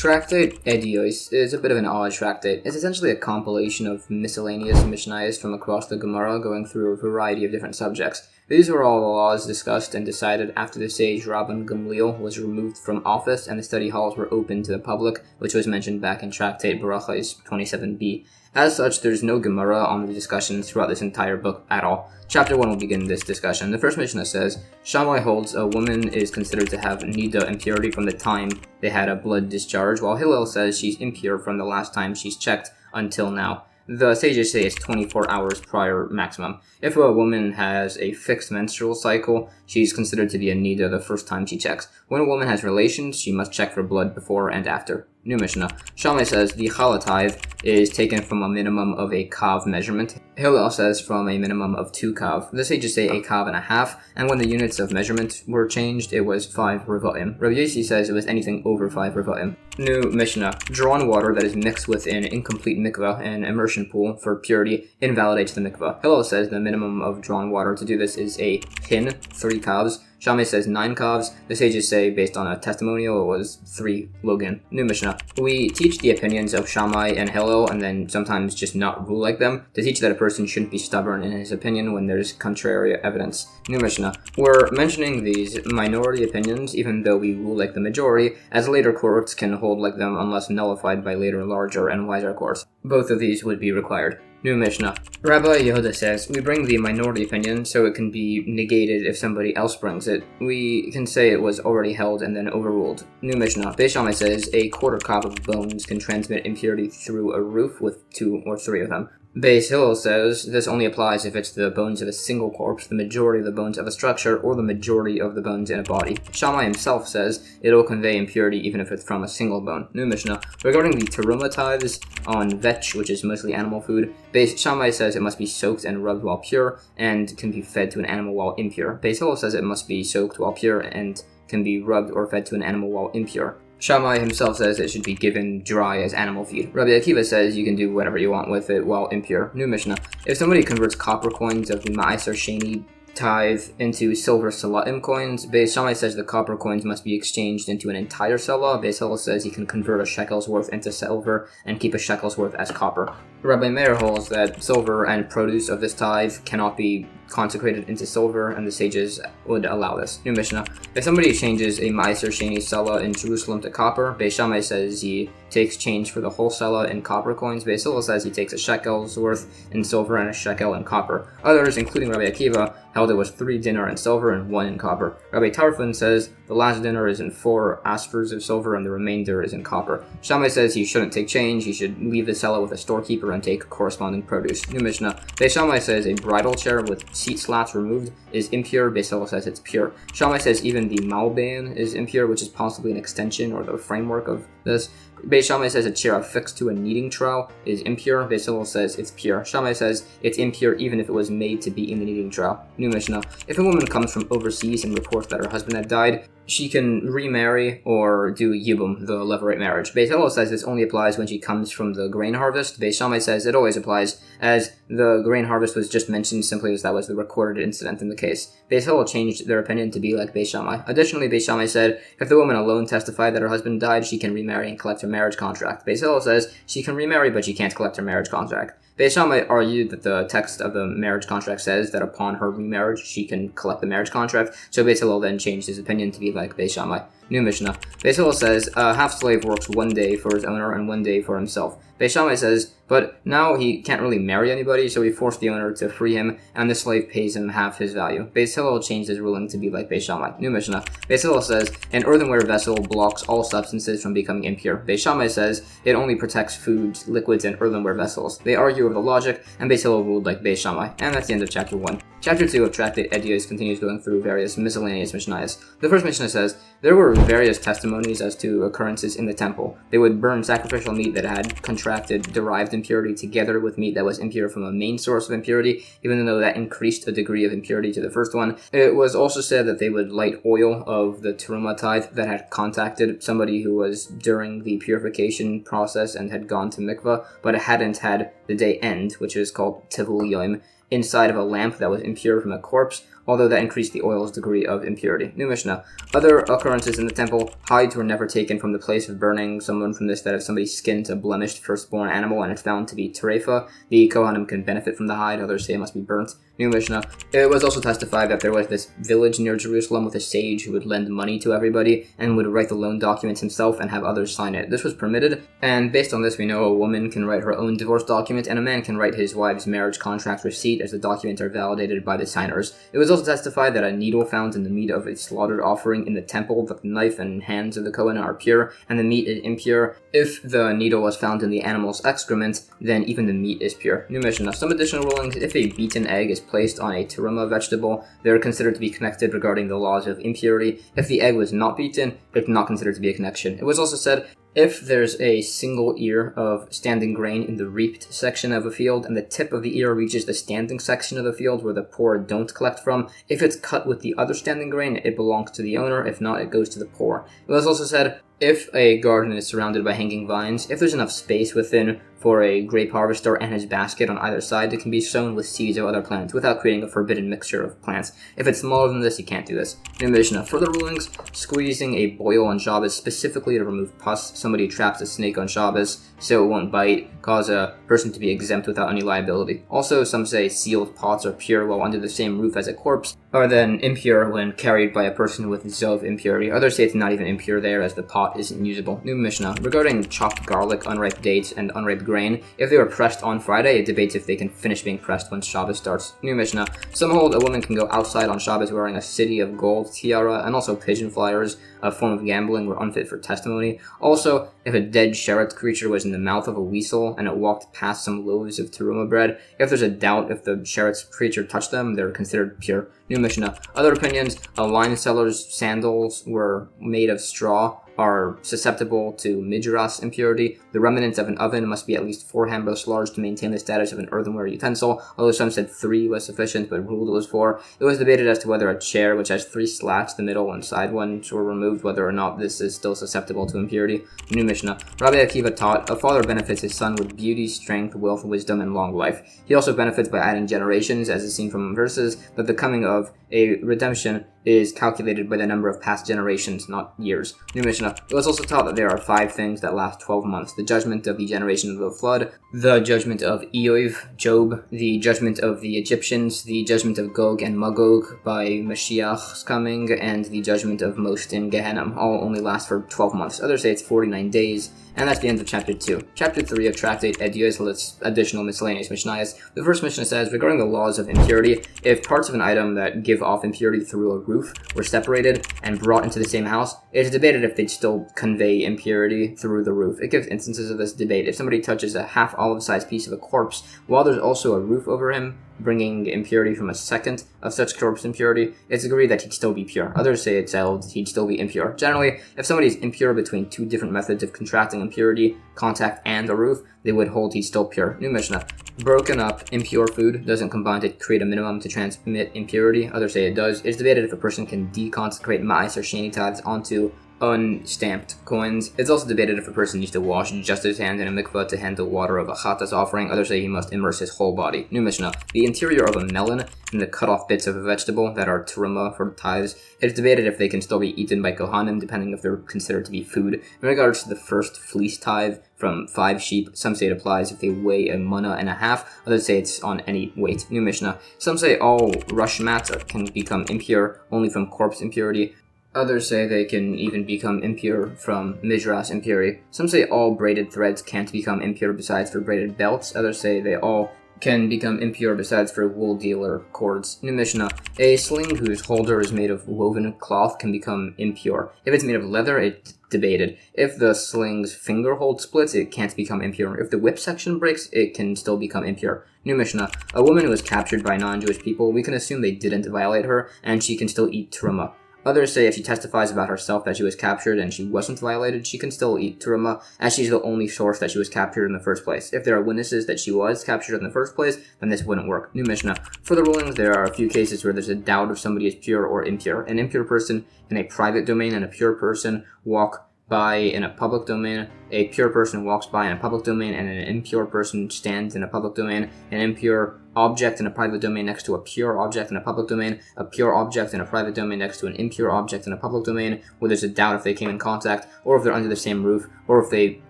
Tractate Eduyos is a bit of an odd tractate. It's essentially a compilation of miscellaneous Mishnayos from across the Gemara going through a variety of different subjects. These were all the laws discussed and decided after the sage Rabban Gamliel was removed from office and the study halls were open to the public, which was mentioned back in Tractate Barachos 27b. As such, there's no Gemara on the discussions throughout this entire book at all. Chapter 1 will begin this discussion. The first Mishnah says, Shammai holds a woman is considered to have nida impurity from the time they had a blood discharge, while Hillel says she's impure from the last time she's checked until now. The sages say it's 24 hours prior maximum. If a woman has a fixed menstrual cycle, she's considered to be a nida the first time she checks. When a woman has relations, she must check for blood before and after. New Mishnah. Shammai says the challah is taken from a minimum of a kav measurement. Hillel says from a minimum of 2 kav. The sages say a kav and a half, and when the units of measurement were changed, it was 5 revaim. Rabbi Yossi says it was anything over 5 revaim. New Mishnah. Drawn water that is mixed with an incomplete mikveh, an immersion pool for purity, invalidates the mikveh. Hillel says the minimum of drawn water to do this is a hin, 3 kavs. Shammai says 9 kavs. The sages say, based on a testimonial, it was 3 logan. New Mishnah. We teach the opinions of Shammai and Hillel, and then sometimes just not rule like them, to teach that a person shouldn't be stubborn in his opinion when there's contrary evidence. New Mishnah. We're mentioning these minority opinions, even though we rule like the majority, as later courts can hold like them unless nullified by later larger and wiser courts. Both of these would be required. New Mishnah. Rabbi Yehuda says, we bring the minority opinion so it can be negated if somebody else brings it. We can say it was already held and then overruled. New Mishnah. Beis Shammai says, a quarter cup of bones can transmit impurity through a roof with 2 or 3 of them. Beis Hillel says this only applies if it's the bones of a single corpse, the majority of the bones of a structure, or the majority of the bones in a body. Shammai himself says it'll convey impurity even if it's from a single bone. New Mishnah. Regarding the teruma tithes on vetch, which is mostly animal food, Beis Shammai says it must be soaked and rubbed while pure, and can be fed to an animal while impure. Beis Hillel says it must be soaked while pure and can be rubbed or fed to an animal while impure. Shammai himself says it should be given dry as animal feed. Rabbi Akiva says you can do whatever you want with it while impure. New Mishnah. If somebody converts copper coins of the Ma'aser Sheni tithe into silver salaim coins, Beis Shammai says the copper coins must be exchanged into an entire selah. Beis Hillel says he can convert a shekel's worth into silver and keep a shekel's worth as copper. Rabbi Meir holds that silver and produce of this tithe cannot be consecrated into silver, and the sages would allow this. New Mishnah. If somebody changes a Ma'aser Sheni selah in Jerusalem to copper, Beis Shammai says he takes change for the whole selah in copper coins. Beis Hillel says he takes a shekel's worth in silver and a shekel in copper. Others, including Rabbi Akiva, held it was 3 dinar in silver and 1 in copper. Rabbi Tarfon says the last dinar is in 4 aspers of silver and the remainder is in copper. Shammai says he shouldn't take change, he should leave the selah with a storekeeper and take corresponding produce. New Mishnah. Beis Shammai says a bridal chair with seat slats removed is impure. Beis Hillel says it's pure. Shammai says even the malban is impure, which is possibly an extension or the framework of this. Beis Shammai says a chair affixed to a kneading trowel is impure. Beis Hillel says it's pure. Shammai says it's impure even if it was made to be in the kneading trowel. New Mishnah. If a woman comes from overseas and reports that her husband had died, she can remarry or do yibum, the levirate marriage. Beis Hillel says this only applies when she comes from the grain harvest. Beis Shammai says it always applies, as the grain harvest was just mentioned simply as that was the recorded incident in the case. Beis Hillel changed their opinion to be like Beis Shammai. Additionally, Beis Shammai said if the woman alone testified that her husband died, she can remarry and collect her marriage contract. Beis Hillel says she can remarry, but she can't collect her marriage contract. Beis Shammai argued that the text of the marriage contract says that upon her remarriage, she can collect the marriage contract, so Beis Hillel then changed his opinion to be like Beis Shammai. New Mishnah. Beis Hillel says a half-slave works 1 day for his owner and 1 day for himself. Beis Shammai says, but now he can't really marry anybody, so he forced the owner to free him, and the slave pays him half his value. Beis Hillel changed his ruling to be like Beis Shammai. New Mishnah. Beis Hillel says an earthenware vessel blocks all substances from becoming impure. Beis Shammai says it only protects foods, liquids, and earthenware vessels. They argue over the logic, and Beis Hillel ruled like Beis Shammai. And that's the end of chapter 1. Chapter 2 of Tractate Eduyos continues going through various miscellaneous Mishnayos. The first Mishnah says, there were various testimonies as to occurrences in the temple. They would burn sacrificial meat that had contracted derived impurity together with meat that was impure from a main source of impurity, even though that increased a degree of impurity to the first one. It was also said that they would light oil of the teruma tithe that had contacted somebody who was during the purification process and had gone to mikvah, but hadn't had the day end, which is called tivul yom, inside of a lamp that was impure from a corpse, although that increased the oil's degree of impurity. New Mishnah. Other occurrences in the temple, hides were never taken from the place of burning. Someone from this, that if somebody skins a blemished firstborn animal and it's found to be terefa, the Kohanim can benefit from the hide. Others say it must be burnt. New Mishnah. It was also testified that there was this village near Jerusalem with a sage who would lend money to everybody and would write the loan documents himself and have others sign it. This was permitted, and based on this we know a woman can write her own divorce document and a man can write his wife's marriage contract receipt, as the documents are validated by the signers. It was also testified that a needle found in the meat of a slaughtered offering in the temple, the knife and hands of the Kohen are pure, and the meat is impure. If the needle was found in the animal's excrement, then even the meat is pure. New Mishnah. Some additional rulings. If a beaten egg is placed on a teruma vegetable, they are considered to be connected regarding the laws of impurity. If the egg was not beaten, it's not considered to be a connection. It was also said, if there's a single ear of standing grain in the reaped section of a field and the tip of the ear reaches the standing section of the field where the poor don't collect from, if it's cut with the other standing grain, it belongs to the owner. If not, it goes to the poor. It was also said, if a garden is surrounded by hanging vines, if there's enough space within for a grape harvester and his basket on either side, it can be sown with seeds of other plants without creating a forbidden mixture of plants. If it's smaller than this, you can't do this. New Mishnah. Further rulings, squeezing a boil on Shabbos specifically to remove pus. Somebody traps a snake on Shabbos so it won't bite, cause a person to be exempt without any liability. Also, some say sealed pots are pure while under the same roof as a corpse, are then impure when carried by a person with zov impurity. Others say it's not even impure there as the pot isn't usable. New Mishnah. Regarding chopped garlic, unripe dates, and unripe grain, if they were pressed on Friday, it debates if they can finish being pressed when Shabbos starts. New Mishnah. Some hold a woman can go outside on Shabbos wearing a city of gold tiara, and also pigeon flyers, a form of gambling, were unfit for testimony. Also, if a dead sheretz creature was in the mouth of a weasel and it walked past some loaves of teruma bread, if there's a doubt if the sheretz creature touched them, they're considered pure. New Mishnah. Other opinions, a wine seller's sandals were made of straw, are susceptible to midras impurity. The remnants of an oven must be at least 4 handbreadths large to maintain the status of an earthenware utensil, although some said 3 was sufficient but ruled it was 4. It was debated as to whether a chair which has 3 slats, the middle and side ones, were removed, whether or not this is still susceptible to impurity. New Mishnah. Rabbi Akiva taught, a father benefits his son with beauty, strength, wealth, wisdom, and long life. He also benefits by adding generations, as is seen from verses, but the coming of a redemption is calculated by the number of past generations, not years. New Mishnah. It was also taught that there are 5 things that last 12 months. The judgment of the generation of the flood, the judgment of Eov, Job, the judgment of the Egyptians, the judgment of Gog and Magog by Mashiach's coming, and the judgment of most in Gehenna. All only last for 12 months. Others say it's 49 days. And that's the end of Chapter 2. Chapter 3 of Tractate Eduyos lists additional miscellaneous Mishnayos. The first Mishnah says, regarding the laws of impurity, if parts of an item that give off impurity through a roof were separated and brought into the same house, it is debated if they'd still convey impurity through the roof. It gives instances of this debate. If somebody touches a half olive-sized piece of a corpse, while there's also a roof over him, bringing impurity from a second of such corpse impurity, it's agreed that he'd still be pure. Others say it's held he'd still be impure. Generally, if somebody is impure between 2 different methods of contracting impurity, contact and a roof, they would hold he's still pure. New Mishnah. Broken up impure food doesn't combine to create a minimum to transmit impurity. Others say it does. It's debated if a person can deconsecrate ma'is or sheni tithes onto unstamped coins. It's also debated if a person needs to wash just his hands in a mikvah to handle water of a chatas offering. Others say he must immerse his whole body. New Mishnah. The interior of a melon and the cut-off bits of a vegetable that are teruma for tithes. It's debated if they can still be eaten by kohanim, depending if they're considered to be food. In regards to the first fleece tithe from 5 sheep, some say it applies if they weigh a mana and a half. Others say it's on any weight. New Mishnah. Some say all rush mats can become impure only from corpse impurity. Others say they can even become impure from midras impurity. Some say all braided threads can't become impure besides for braided belts. Others say they all can become impure besides for wool dealer cords. New Mishnah. A sling whose holder is made of woven cloth can become impure. If it's made of leather, it's debated. If the sling's finger hold splits, it can't become impure. If the whip section breaks, it can still become impure. New Mishnah. A woman who was captured by non-Jewish people, we can assume they didn't violate her, and she can still eat teruma. Others say if she testifies about herself that she was captured and she wasn't violated, she can still eat teruma, as she's the only source that she was captured in the first place. If there are witnesses that she was captured in the first place, then this wouldn't work. New Mishnah. For the rulings, there are a few cases where there's a doubt if somebody is pure or impure. An impure person in a private domain and a pure person walk by in a public domain, a pure person walks by in a public domain, and an impure person stands in a public domain, an impure object in a private domain next to a pure object in a public domain, a pure object in a private domain next to an impure object in a public domain, where there's a doubt if they came in contact, or if they're under the same roof, or if they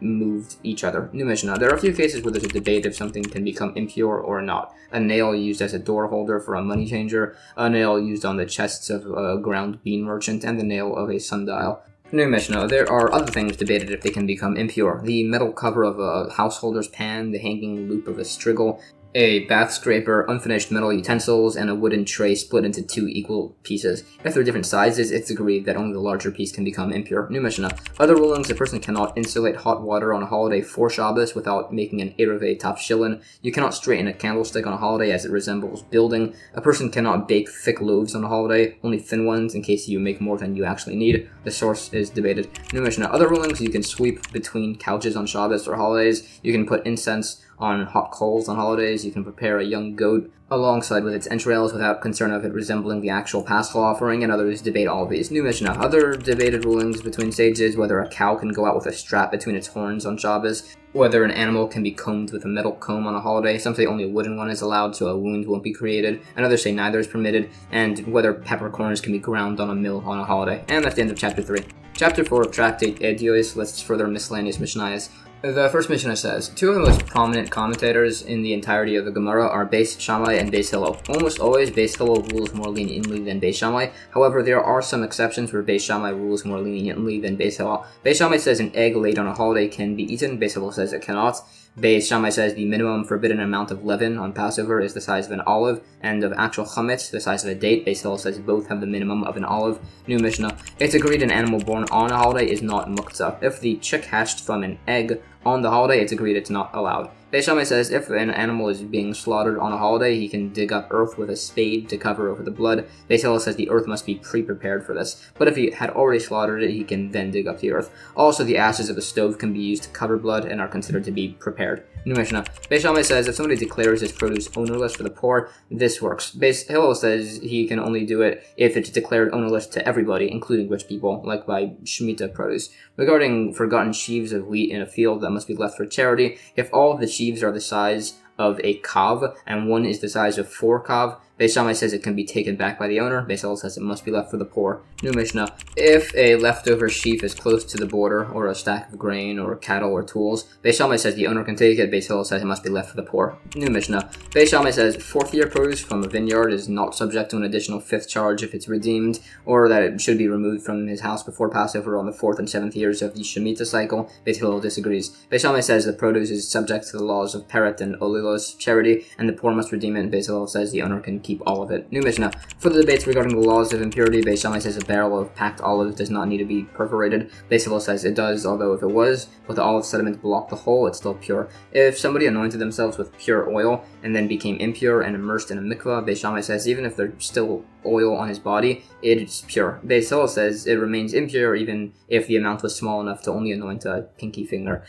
moved each other. New Mishnah. There are a few cases where there's a debate if something can become impure or not. A nail used as a door holder for a money changer, a nail used on the chests of a ground bean merchant, and the nail of a sundial. New Mishnah. There are other things debated if they can become impure. The metal cover of a householder's pan, the hanging loop of a strigil, a bath scraper, unfinished metal utensils, and a wooden tray split into 2 equal pieces. If they're different sizes, it's agreed that only the larger piece can become impure. New Mishnah. Other rulings: a person cannot insulate hot water on a holiday for Shabbos without making an Erevei Tafshilin. You cannot straighten a candlestick on a holiday as it resembles building. A person cannot bake thick loaves on a holiday, only thin ones in case you make more than you actually need. The source is debated. New Mishnah. Other rulings: you can sweep between couches on Shabbos or holidays. You can put incense on hot coals on holidays. You can prepare a young goat alongside with its entrails without concern of it resembling the actual Paschal offering, and others debate all of these. New Mishnah. Other debated rulings between sages: whether a cow can go out with a strap between its horns on Shabbos, whether an animal can be combed with a metal comb on a holiday. Some say only a wooden one is allowed so a wound won't be created, and others say neither is permitted, and whether peppercorns can be ground on a mill on a holiday. And that's the end of chapter 3. Chapter 4 of Tractate Eduyos lists further miscellaneous Mishnayos. The first Mishnah says, 2 of the most prominent commentators in the entirety of the Gemara are Beis Shammai and Beis Hillel. Almost always, Beis Hillel rules more leniently than Beis Shammai. However, there are some exceptions where Beis Shammai rules more leniently than Beis Hillel. Beis Shammai says an egg laid on a holiday can be eaten. Beis Hillel says it cannot. Beis Shammai says the minimum forbidden amount of leaven on Passover is the size of an olive, and of actual chametz, the size of a date. Beis Hillel says both have the minimum of an olive. New Mishnah. It's agreed an animal born on a holiday is not muktzah. If the chick hatched from an egg on the holiday, it's agreed it's not allowed. Beis Shammai says if an animal is being slaughtered on a holiday, he can dig up earth with a spade to cover over the blood. Beis Hillel says the earth must be pre-prepared for this, but if he had already slaughtered it, he can then dig up the earth. Also, the ashes of a stove can be used to cover blood and are considered to be prepared. New Mishnah. Beis Shammai says if somebody declares his produce ownerless for the poor, this works. Beis Hillel says he can only do it if it's declared ownerless to everybody, including rich people, like by Shemitah produce. Regarding forgotten sheaves of wheat in a field that must be left for charity, if all of the sheaves are the size of a kav and one is the size of 4 kav, Beis Shammai says it can be taken back by the owner. Beis Hillel says it must be left for the poor. New Mishnah. If a leftover sheaf is close to the border, or a stack of grain, or cattle, or tools, Beis Shammai says the owner can take it. Beis Hillel says it must be left for the poor. New Mishnah. Beis Shammai says 4th year produce from a vineyard is not subject to an additional 5th charge if it's redeemed, or that it should be removed from his house before Passover on the 4th and 7th years of the Shemitah cycle. Beis Hillel disagrees. Beis Shammai says the produce is subject to the laws of Peret and Olilos, charity, and the poor must redeem it, and Beis Hillel says the owner can keep all of it. New Mishnah. For the debates regarding the laws of impurity, Beis Shammai says a barrel of packed olives does not need to be perforated. Beis Hillel says it does, although if it was, but the olive sediment blocked the hole, it's still pure. If somebody anointed themselves with pure oil and then became impure and immersed in a mikvah, Beis Shammai says even if there's still oil on his body, it's pure. Beis Hillel says it remains impure even if the amount was small enough to only anoint a pinky finger.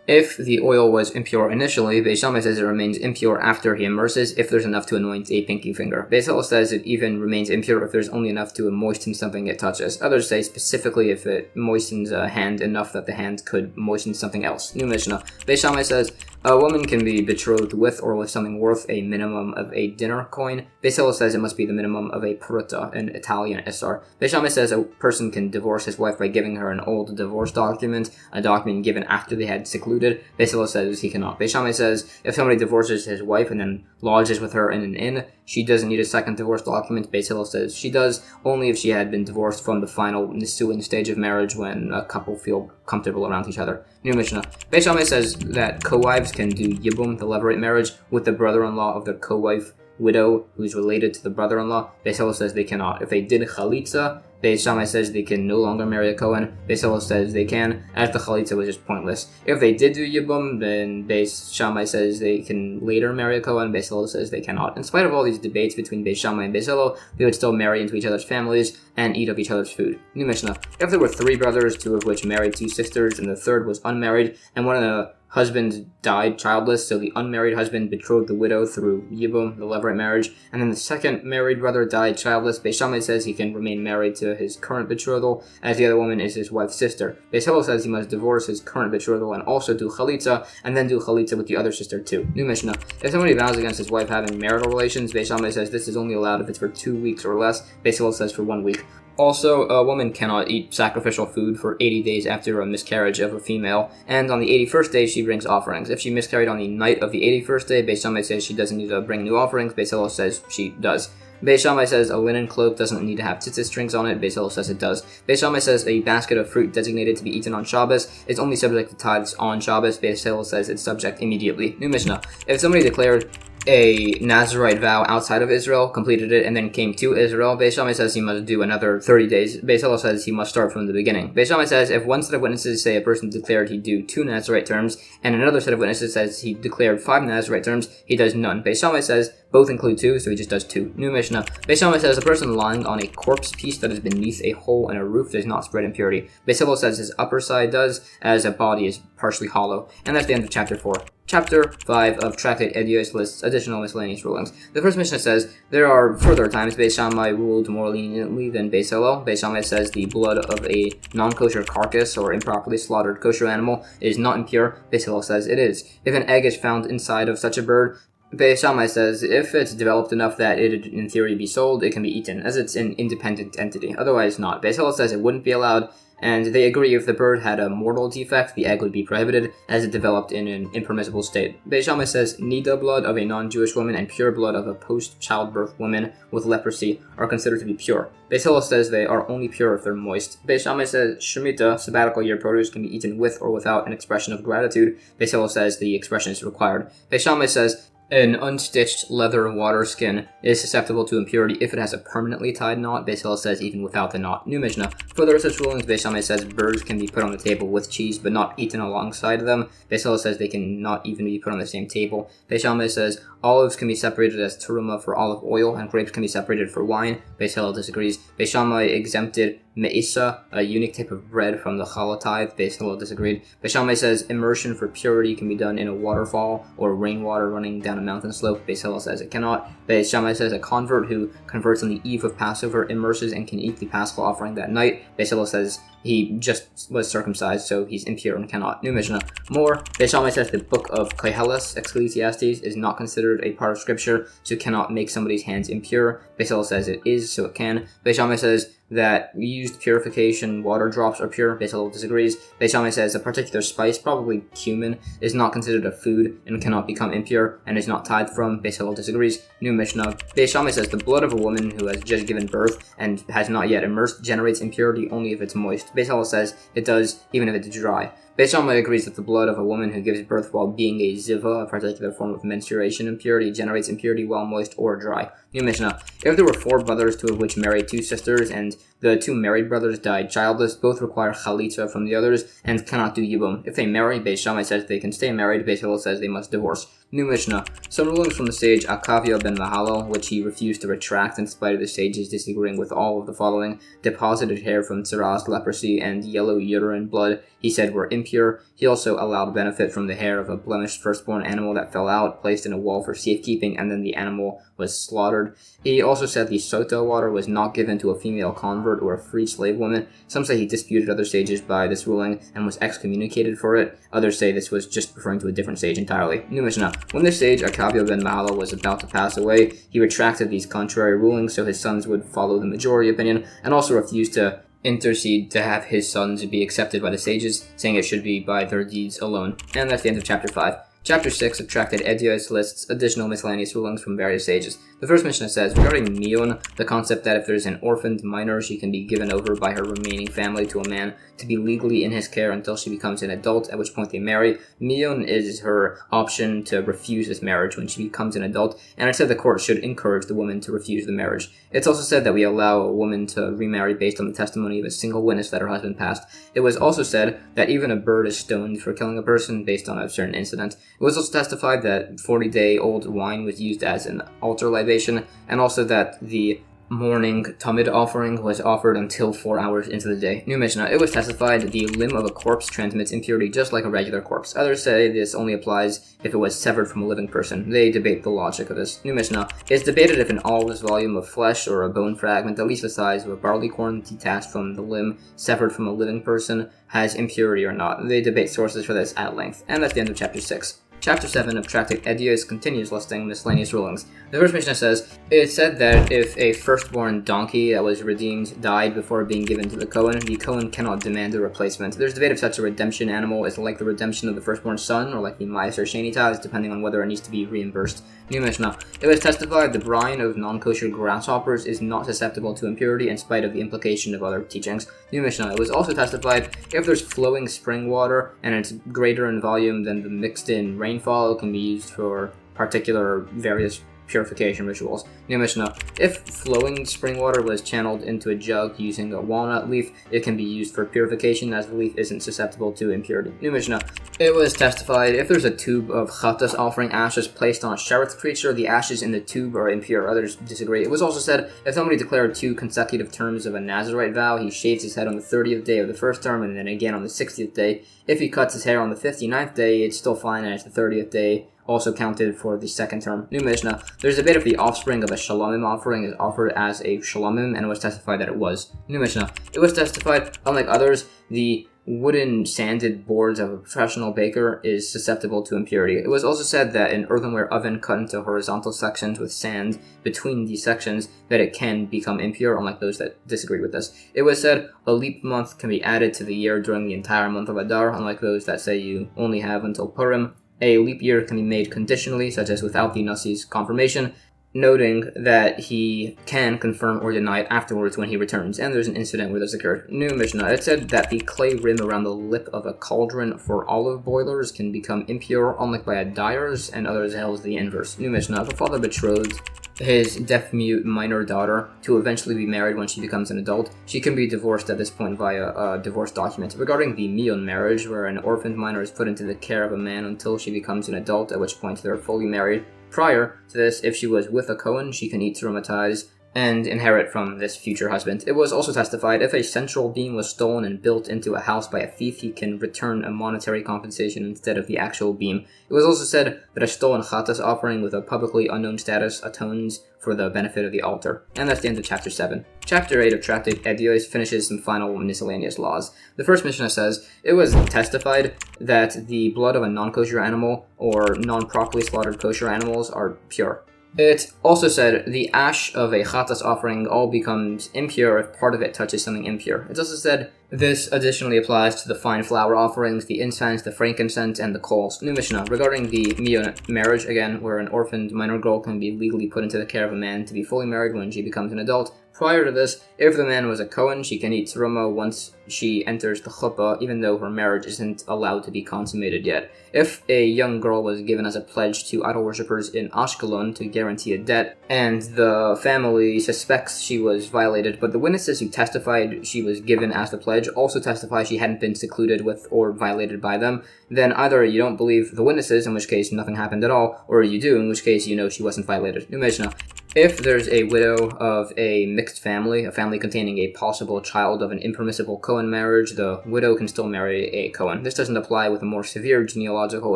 If the oil was impure initially, Beis Shammai says it remains impure after he immerses if there's enough to anoint a pinky finger. Beis Hillel says it even remains impure if there's only enough to moisten something it touches. Others say specifically if it moistens a hand enough that the hand could moisten something else. New Mishnah. Beis Shammai says a woman can be betrothed with or with something worth a minimum of a dinner coin. Beis Hillel says it must be the minimum of a pruta, an Italian isar. Beis Shammai says a person can divorce his wife by giving her an old divorce document, a document given after they had secluded. Beis Hillel says he cannot. Beis Shammai says if somebody divorces his wife and then lodges with her in an inn, she doesn't need a second divorce document. Beis Hillel says she does, only if she had been divorced from the final nisuin stage of marriage when a couple feel comfortable around each other. New Mishnah. Beis Shammai says that co-wives can do yibum, the levirate marriage, with the brother-in-law of their co-wife widow who's related to the brother-in-law. Beis Hillel says they cannot. If they did chalitza, Beis Shammai says they can no longer marry a Kohen. Beis Hillel says they can, as the chalitza was just pointless. If they did do yibum, then Beis Shammai says they can later marry a Kohen. Beis Hillel says they cannot. In spite of all these debates between Beis Shammai and Beis Hillel, they would still marry into each other's families and eat of each other's food. New Mishnah. If there were 3 brothers, 2 of which married 2 sisters, and the third was unmarried, and one of the husband died childless, so the unmarried husband betrothed the widow through yibum, the levirate marriage, and then the second married brother died childless, Beis Shammai says he can remain married to to his current betrothal, as the other woman is his wife's sister. Beis Hillel says he must divorce his current betrothal and also do chalitza, and then do chalitza with the other sister too. New Mishnah. If somebody vows against his wife having marital relations, Beis Shammai says this is only allowed if it's for 2 weeks or less. Beis Hillel says for 1 week. Also, a woman cannot eat sacrificial food for 80 days after a miscarriage of a female, and on the 81st day she brings offerings. If she miscarried on the night of the 81st day, Beis Shammai says she doesn't need to bring new offerings. Beis Hillel says she does. Beis Shammai says a linen cloak doesn't need to have tzitzit strings on it. Beis Hillel says it does. Beis Shammai says a basket of fruit designated to be eaten on Shabbos is only subject to tithes on Shabbos. Beis Hillel says it's subject immediately. New Mishnah. If somebody declared a Nazirite vow outside of Israel, completed it, and then came to Israel, Beis Shammai says he must do another 30 days. Beis Hillel says he must start from the beginning. Beis Shammai says if one set of witnesses say a person declared he'd do 2 Nazirite terms, and another set of witnesses says he declared 5 Nazirite terms, he does none. Beis Shammai says both include 2, so he just does 2. New Mishnah. Beis Shammai says a person lying on a corpse piece that is beneath a hole in a roof does not spread impurity. Beis Hillel says his upper side does, as a body is partially hollow. And that's the end of chapter 4. Chapter 5 of Tractate Eduyos lists additional miscellaneous rulings. The first Mishnah says, there are further times Beis Shammai ruled more leniently than Beis Hillel. Beis Shammai says the blood of a non-kosher carcass or improperly slaughtered kosher animal is not impure. Beis Hillel says it is. If an egg is found inside of such a bird, Beis Shammai says if it's developed enough that it in theory be sold, it can be eaten, as it's an independent entity. Otherwise not. Beis Hillel says it wouldn't be allowed, and they agree if the bird had a mortal defect, the egg would be prohibited, as it developed in an impermissible state. Beis Shammai says nida blood of a non-Jewish woman and pure blood of a post-childbirth woman with leprosy are considered to be pure. Beis Hillel says they are only pure if they're moist. Beis Shammai says shemitah, sabbatical year produce, can be eaten with or without an expression of gratitude. Beis Hillel says the expression is required. Beis Shammai says an unstitched leather water skin is susceptible to impurity if it has a permanently tied knot. Beis Hillel says even without the knot. New Mishnah. Further such rulings, Beis Shammai says birds can be put on the table with cheese but not eaten alongside them. Beis Hillel says they can not even be put on the same table. Beis Shammai says olives can be separated as teruma for olive oil and grapes can be separated for wine. Beis Hillel disagrees. Beis Shammai exempted me'isa, a unique type of bread, from the challah tithe. Beis Hillel disagreed. Beis Shammai says immersion for purity can be done in a waterfall or rainwater running down a mountain slope. Beis Hillel says it cannot. Beis Shammai says a convert who converts on the eve of Passover immerses and can eat the Paschal offering that night. Beis Hillel says he just was circumcised, so he's impure and cannot. New Mishnah. More. Beis Shammai says the book of Koheles, Ecclesiastes, is not considered a part of Scripture, so it cannot make somebody's hands impure. Beis Hillel says it is, so it can. Beis Shammai says that used purification water drops are pure. Beis Hillel disagrees. Beis Shammai says a particular spice, probably cumin, is not considered a food and cannot become impure and is not tithed from. Beis Hillel disagrees. New Mishnah. Beis Shammai says the blood of a woman who has just given birth and has not yet immersed generates impurity only if it's moist. Beis Hillel says it does even if it's dry. Beis Shammai agrees that the blood of a woman who gives birth while being a ziva, a particular form of menstruation impurity, generates impurity while moist or dry. New Mishnah. If there were 4 brothers, 2 of which married 2 sisters, and the 2 married brothers died childless, both require chalitza from the others and cannot do yibum. If they marry, Beis Shammai says they can stay married. Beis Hillel says they must divorce. New Mishnah. Some rulings from the sage Akavia ben Mahalal, which he refused to retract in spite of the sages disagreeing with all of the following: deposited hair from tsaras, leprosy, and yellow urine blood, he said were impure. He also allowed benefit from the hair of a blemished firstborn animal that fell out, placed in a wall for safekeeping, and then the animal was slaughtered. He also said the sota water was not given to a female convert or a freed slave woman. Some say he disputed other sages by this ruling and was excommunicated for it. Others say this was just referring to a different sage entirely. New Mishnah. When this sage, Akavia ben Mahalal, was about to pass away, he retracted these contrary rulings so his sons would follow the majority opinion, and also refused to intercede to have his sons be accepted by the sages, saying it should be by their deeds alone. And that's the end of chapter 5. Chapter 6 of Tractate Eduyos lists additional miscellaneous rulings from various sages. The first Mishnah says, regarding Miyun, the concept that if there's an orphaned minor, she can be given over by her remaining family to a man to be legally in his care until she becomes an adult, at which point they marry. Miyun is her option to refuse this marriage when she becomes an adult, and it said the court should encourage the woman to refuse the marriage. It's also said that we allow a woman to remarry based on the testimony of a single witness that her husband passed. It was also said that even a bird is stoned for killing a person based on a certain incident. It was also testified that 40-day-old wine was used as an altar libation, and also that the morning Talmud offering was offered until 4 hours into the day. New Mishnah. It was testified that the limb of a corpse transmits impurity just like a regular corpse. Others say this only applies if it was severed from a living person. They debate the logic of this. New Mishnah. It's debated if an olive's volume of flesh or a bone fragment, at least the size of a barley corn detached from the limb, severed from a living person, has impurity or not. They debate sources for this at length. And that's the end of chapter 6. Chapter 7 of Tractate Eduyos continues listing miscellaneous rulings. The first Mishnah says, it said that if a firstborn donkey that was redeemed died before being given to the Kohen cannot demand a replacement. There's debate if such a redemption animal is like the redemption of the firstborn son, or like the Ma'aser Sheni tithes, depending on whether it needs to be reimbursed. New Mishnah. It was testified the brine of non-kosher grasshoppers is not susceptible to impurity in spite of the implication of other teachings. New Mishnah. It was also testified if there's flowing spring water and it's greater in volume than the mixed-in rainfall, it can be used for particular various purification rituals. New Mishnah. If flowing spring water was channeled into a jug using a walnut leaf, it can be used for purification as the leaf isn't susceptible to impurity. New Mishnah. It was testified if there's a tube of chatas offering ashes placed on a shereth creature, the ashes in the tube are impure. Others disagree. It was also said if somebody declared 2 consecutive terms of a Nazirite vow, he shaves his head on the 30th day of the first term and then again on the 60th day. If he cuts his hair on the 59th day, it's still fine, and it's the 30th day also counted for the second term. New Mishnah. There's a debate if the offspring of a shalomim offering is offered as a shalomim, and it was testified that it was. New Mishnah. It was testified, unlike others, the wooden sanded boards of a professional baker is susceptible to impurity. It was also said that an earthenware oven cut into horizontal sections with sand between these sections, that it can become impure, unlike those that disagreed with this. It was said a leap month can be added to the year during the entire month of Adar, unlike those that say you only have until Purim. A leap year can be made conditionally, such as without the Nasi's confirmation, noting that he can confirm or deny it afterwards when he returns, and there's an incident where this occurred. New Mishnah. It said that the clay rim around the lip of a cauldron for olive boilers can become impure, unlike by a dyer's, and others held the inverse. New Mishnah. If a father betrothed his deaf-mute minor daughter to eventually be married when she becomes an adult, she can be divorced at this point via a divorce document. Regarding the Mion marriage, where an orphaned minor is put into the care of a man until she becomes an adult, at which point they're fully married. Prior to this, if she was with a Kohen, she can eat traumatized and inherit from this future husband. It was also testified if a central beam was stolen and built into a house by a thief, he can return a monetary compensation instead of the actual beam. It was also said that a stolen chatas offering with a publicly unknown status atones for the benefit of the altar. And that's the end of chapter 7. Chapter 8 of Tractate Eduyos finishes some final miscellaneous laws. The first Mishnah says, it was testified that the blood of a non-kosher animal or non-properly slaughtered kosher animals are pure. It also said the ash of a chatas offering all becomes impure if part of it touches something impure. It also said this additionally applies to the fine flour offerings, the incense, the frankincense, and the coals. New Mishnah. Regarding the Mion marriage, again, where an orphaned minor girl can be legally put into the care of a man to be fully married when she becomes an adult. Prior to this, if the man was a Kohen, she can eat teruma once she enters the chuppah, even though her marriage isn't allowed to be consummated yet. If a young girl was given as a pledge to idol worshippers in Ashkelon to guarantee a debt, and the family suspects she was violated, but the witnesses who testified she was given as the pledge also testify she hadn't been secluded with or violated by them, then either you don't believe the witnesses, in which case nothing happened at all, or you do, in which case you know she wasn't violated. New Mishnah. If there's a widow of a mixed family, a family containing a possible child of an impermissible Kohen marriage, the widow can still marry a Kohen. This doesn't apply with a more severe genealogical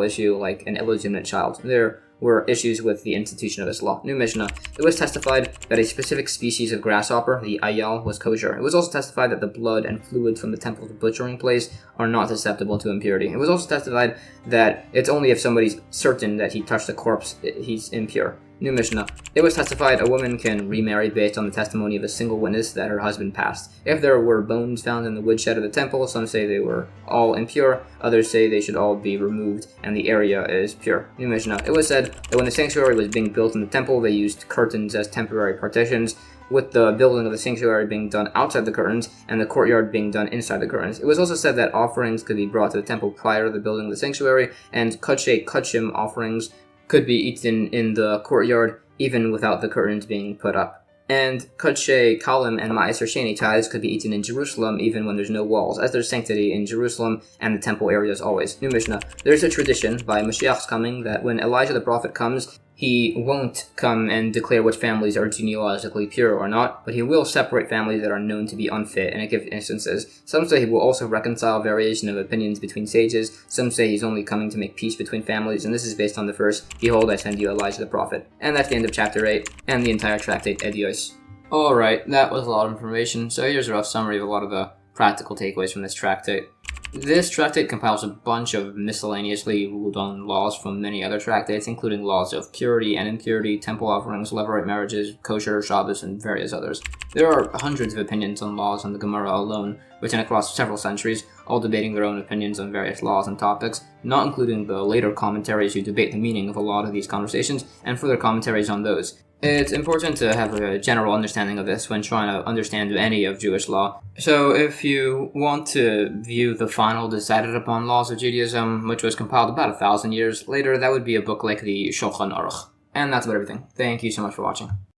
issue like an illegitimate child. There were issues with the institution of this law. New Mishnah. It was testified that a specific species of grasshopper, the ayal, was kosher. It was also testified that the blood and fluids from the temple's butchering place are not susceptible to impurity. It was also testified that it's only if somebody's certain that he touched a corpse he's impure. New Mishnah. It was testified a woman can remarry based on the testimony of a single witness that her husband passed. If there were bones found in the woodshed of the temple, some say they were all impure, others say they should all be removed and the area is pure. New Mishnah. It was said that when the sanctuary was being built in the temple, they used curtains as temporary partitions, with the building of the sanctuary being done outside the curtains and the courtyard being done inside the curtains. It was also said that offerings could be brought to the temple prior to the building of the sanctuary, and kadshe kachim offerings could be eaten in the courtyard even without the curtains being put up. And kadshe kalim and ma'aser sheni tithes could be eaten in Jerusalem even when there's no walls, as there's sanctity in Jerusalem and the temple areas always. New Mishnah. There's a tradition by Mashiach's coming that when Elijah the prophet comes, He won't come and declare which families are genealogically pure or not, but he will separate families that are known to be unfit and give instances. Some say he will also reconcile variation of opinions between sages. Some say he's only coming to make peace between families, and this is based on the verse, "Behold, I send you Elijah the prophet." And that's the end of chapter 8 and the entire Tractate Eduyos. Alright, that was a lot of information, so here's a rough summary of a lot of the practical takeaways from this tractate. This tractate compiles a bunch of miscellaneously ruled on laws from many other tractates, including laws of purity and impurity, temple offerings, levirate marriages, kosher, Shabbos, and various others. There are hundreds of opinions on laws in the Gemara alone, written across several centuries, all debating their own opinions on various laws and topics, not including the later commentaries who debate the meaning of a lot of these conversations, and further commentaries on those. It's important to have a general understanding of this when trying to understand any of Jewish law. So if you want to view the final decided upon laws of Judaism, which was compiled about 1,000 years later, that would be a book like the Shulchan Aruch. And that's about everything. Thank you so much for watching.